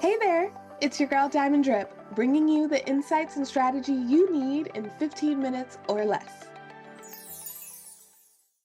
Hey there, it's your girl Diamond Drip, bringing you the insights and strategy you need in 15 minutes or less.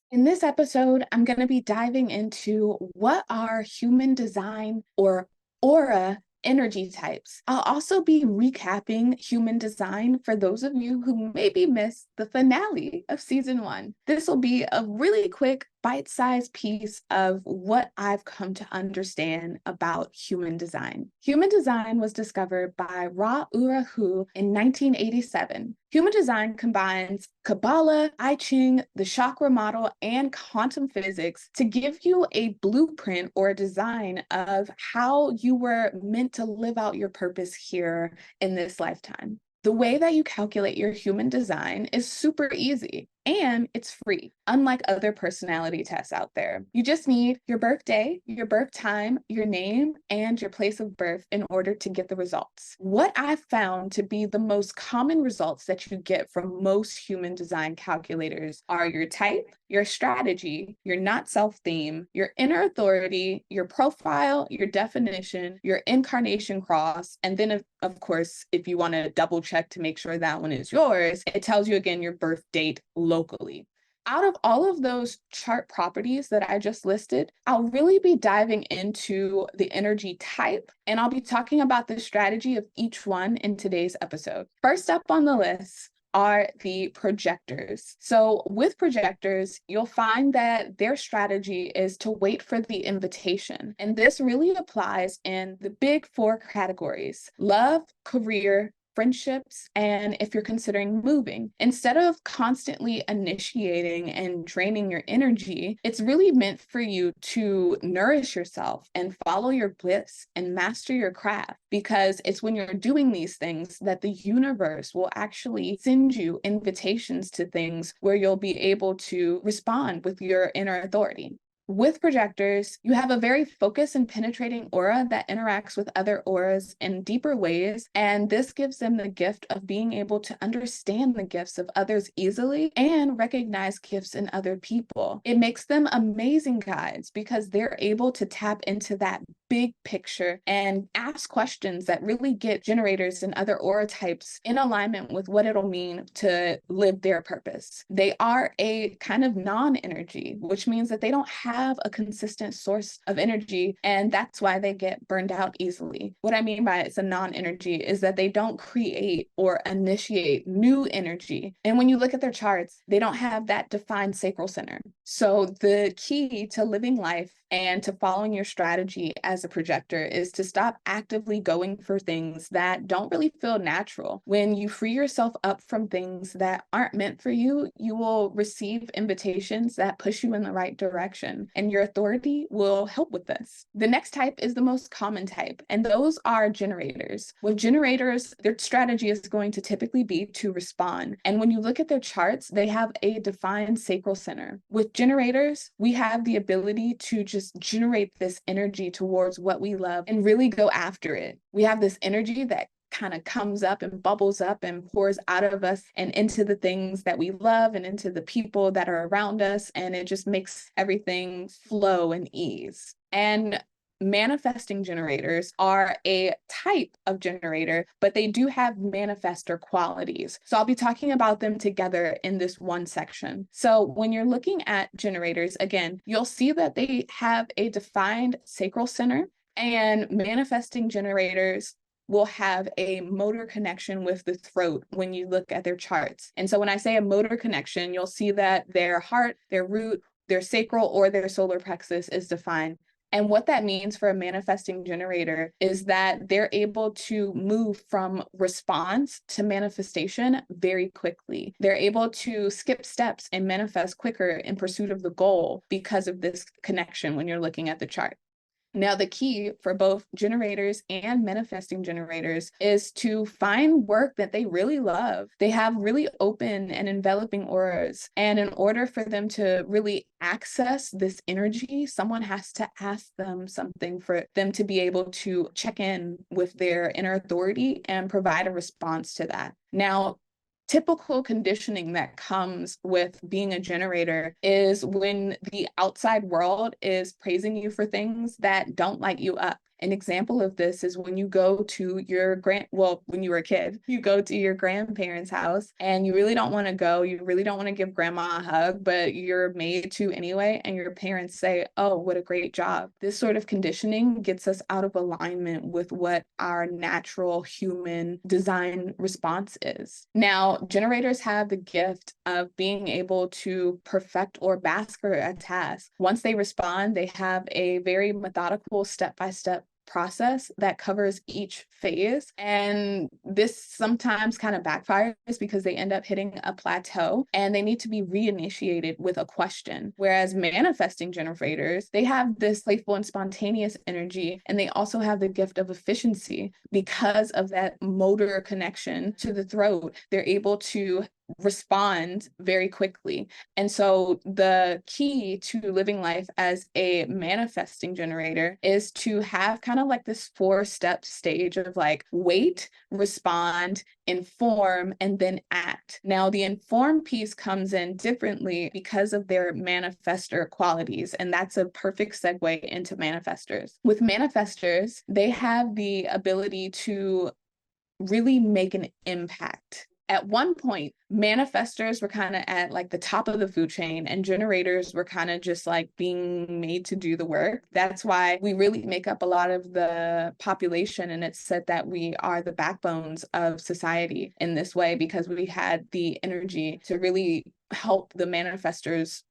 In this episode, I'm going to be diving into what are human design or aura energy types. I'll also be recapping human design for those of you who maybe missed the finale of season 1. This will be a really quick bite-sized piece of what I've come to understand about human design. Human design was discovered by Ra Uru in 1987. Human design combines Kabbalah, I Ching, the chakra model, and quantum physics to give you a blueprint or a design of how you were meant to live out your purpose here in this lifetime. The way that you calculate your human design is super easy and it's free, unlike other personality tests out there. You just need your birthday, your birth time, your name, and your place of birth in order to get the results. What I've found to be the most common results that you get from most human design calculators are your type, your strategy, your not self theme, your inner authority, your profile, your definition, your incarnation cross, and then of course, if you want to double check to make sure that one is yours, it tells you again your birth date locally. Out of all of those chart properties that I just listed, I'll really be diving into the energy type, and I'll be talking about the strategy of each one in today's episode. First up on the list are the projectors. So with projectors, you'll find that their strategy is to wait for the invitation. And this really applies in the big 4 categories: love, career, friendships, and if you're considering moving. Instead of constantly initiating and draining your energy, it's really meant for you to nourish yourself and follow your bliss and master your craft, because it's when you're doing these things that the universe will actually send you invitations to things where you'll be able to respond with your inner authority. With projectors, you have a very focused and penetrating aura that interacts with other auras in deeper ways, and this gives them the gift of being able to understand the gifts of others easily and recognize gifts in other people. It makes them amazing guides because they're able to tap into that big picture and ask questions that really get generators and other aura types in alignment with what it'll mean to live their purpose. They are a kind of non-energy, which means that they don't have a consistent source of energy, and that's why they get burned out easily. What I mean by it's a non-energy is that they don't create or initiate new energy. And when you look at their charts, they don't have that defined sacral center. So the key to living life and to following your strategy as a projector is to stop actively going for things that don't really feel natural. When you free yourself up from things that aren't meant for you, you will receive invitations that push you in the right direction, and your authority will help with this. The next type is the most common type, and those are generators. With generators, their strategy is going to typically be to respond. And when you look at their charts, they have a defined sacral center. With generators, we have the ability to just generate this energy towards what we love and really go after it. We have this energy that kind of comes up and bubbles up and pours out of us and into the things that we love and into the people that are around us, and it just makes everything flow and ease. And manifesting generators are a type of generator, but they do have manifestor qualities. So I'll be talking about them together in this one section. So when you're looking at generators, again, you'll see that they have a defined sacral center, and manifesting generators will have a motor connection with the throat when you look at their charts. And so when I say a motor connection, you'll see that their heart, their root, their sacral, or their solar plexus is defined. And what that means for a manifesting generator is that they're able to move from response to manifestation very quickly. They're able to skip steps and manifest quicker in pursuit of the goal because of this connection when you're looking at the chart. Now, the key for both generators and manifesting generators is to find work that they really love. They have really open and enveloping auras. And in order for them to really access this energy, someone has to ask them something for them to be able to check in with their inner authority and provide a response to that. Now, typical conditioning that comes with being a generator is when the outside world is praising you for things that don't light you up. An example of this is when you go to when you were a kid, you go to your grandparents' house and you really don't want to go, you really don't want to give grandma a hug, but you're made to anyway, and your parents say, "Oh, what a great job." This sort of conditioning gets us out of alignment with what our natural human design response is. Now, generators have the gift of being able to perfect or master a task. Once they respond, they have a very methodical step-by-step process that covers each phase. And this sometimes kind of backfires because they end up hitting a plateau and they need to be reinitiated with a question. Whereas manifesting generators, they have this playful and spontaneous energy, and they also have the gift of efficiency because of that motor connection to the throat. They're able to respond very quickly. And so the key to living life as a manifesting generator is to have kind of like this 4-step stage of like wait, respond, inform, and then act. Now, the inform piece comes in differently because of their manifestor qualities, and that's a perfect segue into manifestors. With manifestors, they have the ability to really make an impact. At one point, manifestors were kind of at like the top of the food chain, and generators were kind of just like being made to do the work. That's why we really make up a lot of the population, and it's said that we are the backbones of society in this way because we had the energy to really help the manifestors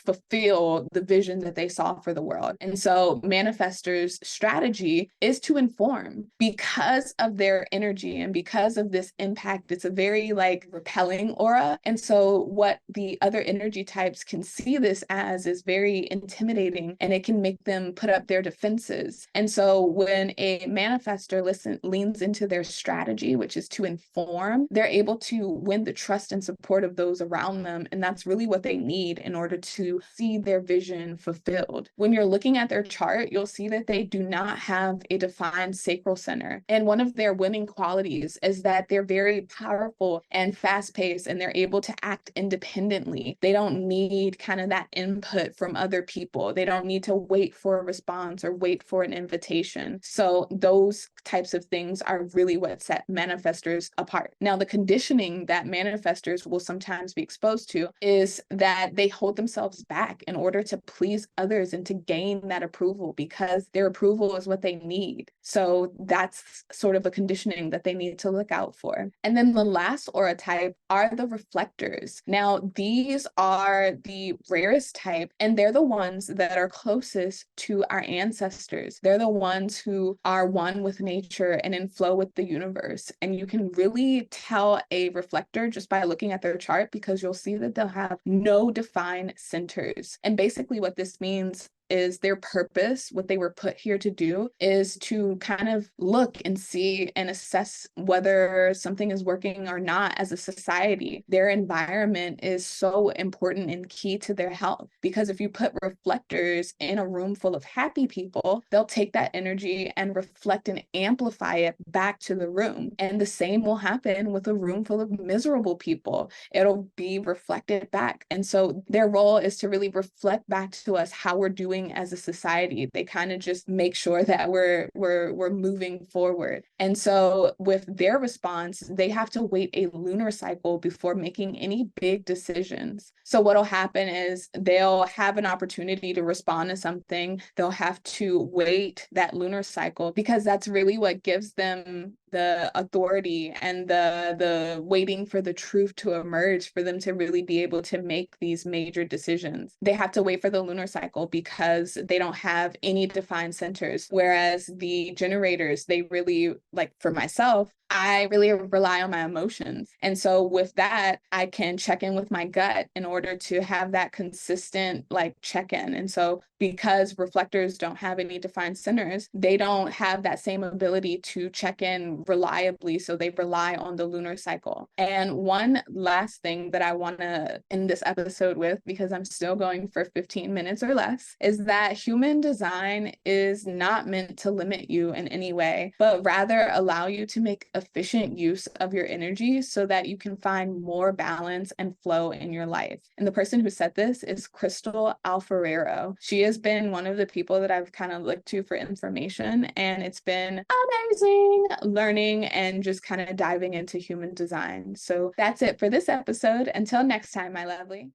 fulfill the vision that they saw for the world. And so manifestors' strategy is to inform because of their energy and because of this impact. It's a very like repelling aura. And so what the other energy types can see this as is very intimidating, and it can make them put up their defenses. And so when a manifestor leans into their strategy, which is to inform, they're able to win the trust and support of those around them. And that's really what they need in order to see their vision fulfilled. When you're looking at their chart, you'll see that they do not have a defined sacral center. And one of their winning qualities is that they're very powerful and fast-paced, and they're able to act independently. They don't need kind of that input from other people. They don't need to wait for a response or wait for an invitation. So those types of things are really what set manifestors apart. Now, the conditioning that manifestors will sometimes be exposed to is that they hold themselves back in order to please others and to gain that approval because their approval is what they need. So that's sort of a conditioning that they need to look out for. And then the last aura type are the reflectors. Now, these are the rarest type, and they're the ones that are closest to our ancestors. They're the ones who are one with nature and in flow with the universe. And you can really tell a reflector just by looking at their chart because you'll see that they'll have no defined centers. And basically what this means is their purpose, what they were put here to do, is to kind of look and see and assess whether something is working or not as a society. Their environment is so important and key to their health because if you put reflectors in a room full of happy people, they'll take that energy and reflect and amplify it back to the room. And the same will happen with a room full of miserable people. It'll be reflected back. And so their role is to really reflect back to us how we're doing as a society. They kind of just make sure that we're moving forward. And so with their response, they have to wait a lunar cycle before making any big decisions. So what'll happen is they'll have an opportunity to respond to something. They'll have to wait that lunar cycle because that's really what gives them the authority and the waiting for the truth to emerge for them to really be able to make these major decisions. They have to wait for the lunar cycle because they don't have any defined centers. Whereas the generators, they really, like for myself, I really rely on my emotions. And so with that, I can check in with my gut in order to have that consistent like check-in. And so because reflectors don't have any defined centers, they don't have that same ability to check in reliably. So they rely on the lunar cycle. And one last thing that I want to end this episode with, because I'm still going for 15 minutes or less, is that human design is not meant to limit you in any way, but rather allow you to make efficient use of your energy so that you can find more balance and flow in your life. And the person who said this is Crystal Alfarero. She has been one of the people that I've kind of looked to for information, and it's been amazing learning and just kind of diving into human design. So that's it for this episode. Until next time, my lovely.